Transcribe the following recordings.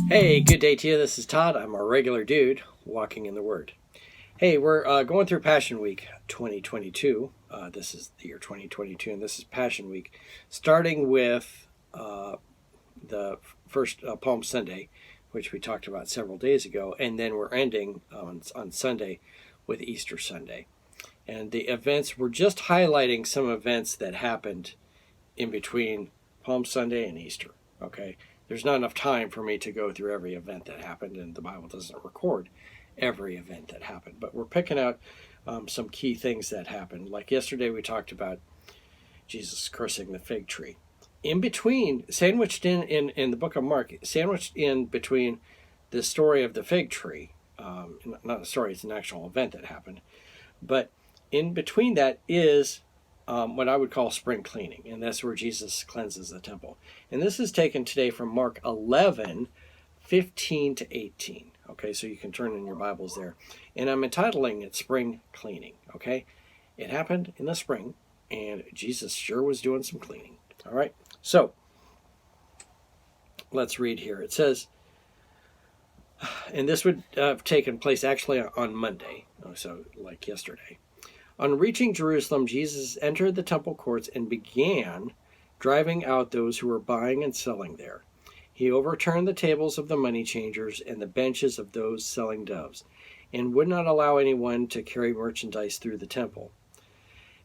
Hey, good day to you. This is Todd. I'm a regular dude walking in the Word. Hey, we're going through Passion Week 2022. This is the year 2022, and this is Passion Week, starting with the first Palm Sunday, which we talked about several days ago, and then we're ending on Sunday with Easter Sunday. And the events, we're just highlighting some events that happened in between Palm Sunday and Easter, okay? There's not enough time for me to go through every event that happened, and the Bible doesn't record every event that happened. But we're picking out some key things that happened. Like yesterday, we talked about Jesus cursing the fig tree. In between, sandwiched in the book of Mark, sandwiched in between the story of the fig tree, not a story, it's an actual event that happened. But in between that is what I would call spring cleaning, and that's where Jesus cleanses the temple. And this is taken today from Mark 11:15 to 18. Okay, so you can turn in your Bibles there. And I'm entitling it Spring Cleaning, okay? It happened in the spring, and Jesus sure was doing some cleaning. All right, so let's read here. It says, and this would have taken place actually on Monday, so like yesterday. On reaching Jerusalem, Jesus entered the temple courts and began driving out those who were buying and selling there. He overturned the tables of the money changers and the benches of those selling doves, and would not allow anyone to carry merchandise through the temple.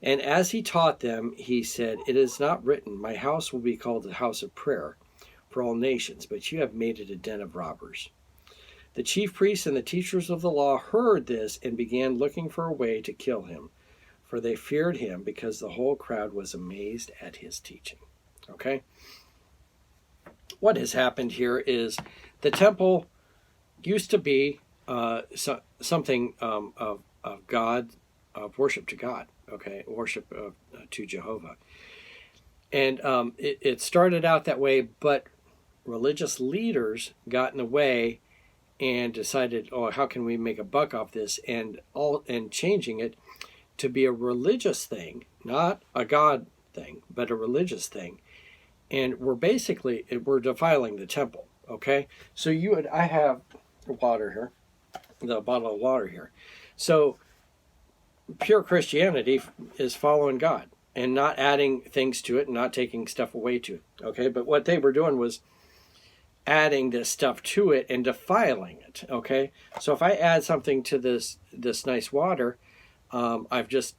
And as he taught them, he said, "It is not written, 'My house will be called a house of prayer for all nations,' but you have made it a den of robbers." The chief priests and the teachers of the law heard this and began looking for a way to kill him, for they feared him because the whole crowd was amazed at his teaching. Okay? What has happened here is the temple used to be something of God, of worship to God, okay? Worship to Jehovah. And it started out that way, but religious leaders got in the way and decided, oh, how can we make a buck off this? And changing it to be a religious thing, not a God thing, but a religious thing. And we're defiling the temple, okay? So I have water here, the bottle of water here. So pure Christianity is following God and not adding things to it and not taking stuff away to it, okay? But what they were doing was adding this stuff to it and defiling it, okay? So if I add something to this nice water, I've just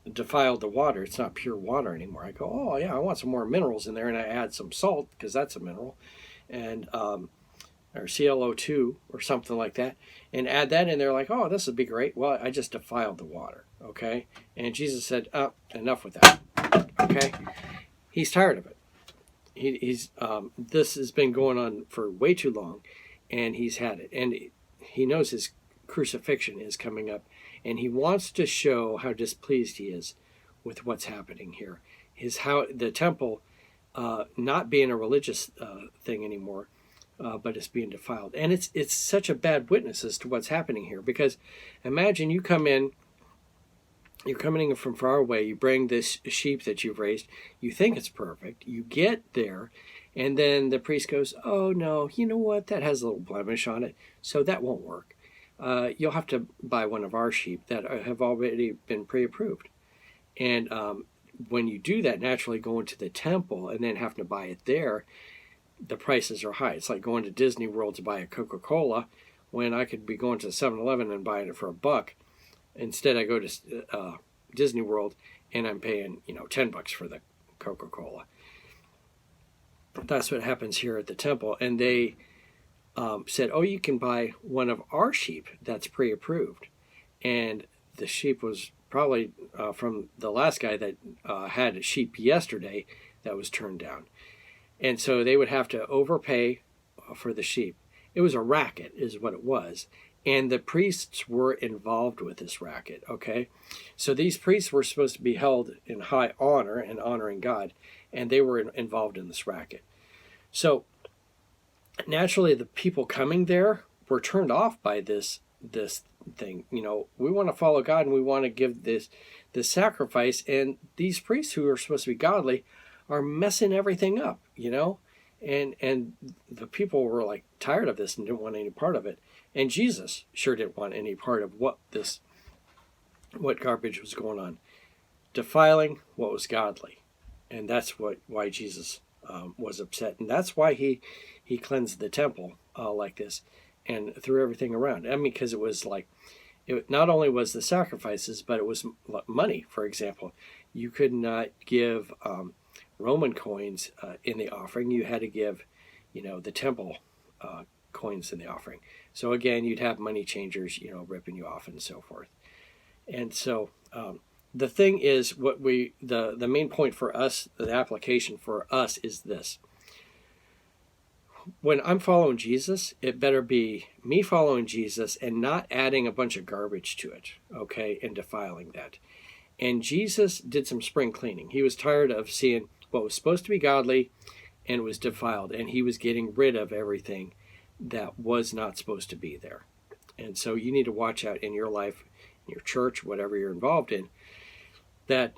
defiled the water. It's not pure water anymore. I go, oh yeah, I want some more minerals in there, and I add some salt because that's a mineral, and or ClO2 or something like that, and add that in there. Like, oh, this would be great. Well, I just defiled the water. Okay, and Jesus said, oh, enough with that. Okay, he's tired of it. This has been going on for way too long, and he's had it, and he knows his crucifixion is coming up, and he wants to show how displeased he is with what's happening here. How the temple not being a religious thing anymore, but it's being defiled, and it's such a bad witness as to what's happening here. Because imagine you're coming in from far away, you bring this sheep that you've raised, you think it's perfect, you get there, and then the priest goes, oh no, you know what, that has a little blemish on it, so that won't work. You'll have to buy one of our sheep that have already been pre-approved. And when you do that, naturally going to the temple and then having to buy it there, the prices are high. It's like going to Disney World to buy a Coca-Cola when I could be going to 7-Eleven and buying it for $1. Instead, I go to Disney World and I'm paying, $10 for the Coca-Cola. That's what happens here at the temple. And they said, oh, you can buy one of our sheep that's pre-approved. And the sheep was probably from the last guy that had a sheep yesterday that was turned down. And so they would have to overpay for the sheep. It was a racket is what it was. And the priests were involved with this racket, okay? So these priests were supposed to be held in high honor and honoring God, and they were involved in this racket. So naturally, the people coming there were turned off by this thing. We want to follow God and we want to give this sacrifice, and these priests who are supposed to be godly are messing everything up. And the people were like tired of this and didn't want any part of it. And Jesus sure didn't want any part of what garbage was going on, defiling what was godly. And that's why Jesus was upset, and that's why he cleansed the temple like this and threw everything around. I mean, because it was like, it not only was the sacrifices, but it was money. For example, you could not give Roman coins in the offering. You had to give, the temple coins in the offering. So again, you'd have money changers, ripping you off and so forth. And so the thing is, the main point for us, the application for us is this. When I'm following Jesus, it better be me following Jesus and not adding a bunch of garbage to it, okay, and defiling that. And Jesus did some spring cleaning. He was tired of seeing what was supposed to be godly and was defiled, and he was getting rid of everything that was not supposed to be there. And so you need to watch out in your life, in your church, whatever you're involved in, that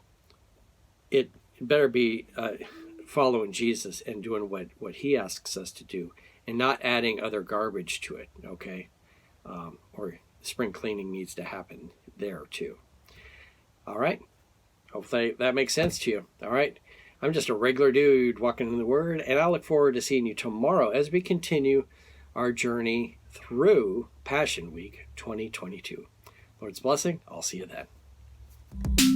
it better be following Jesus and doing what he asks us to do, and not adding other garbage to it, okay? Or spring cleaning needs to happen there too. All right? Hopefully that makes sense to you. All right? I'm just a regular dude walking in the Word, and I look forward to seeing you tomorrow as we continue our journey through Passion Week 2022. Lord's blessing. I'll see you then.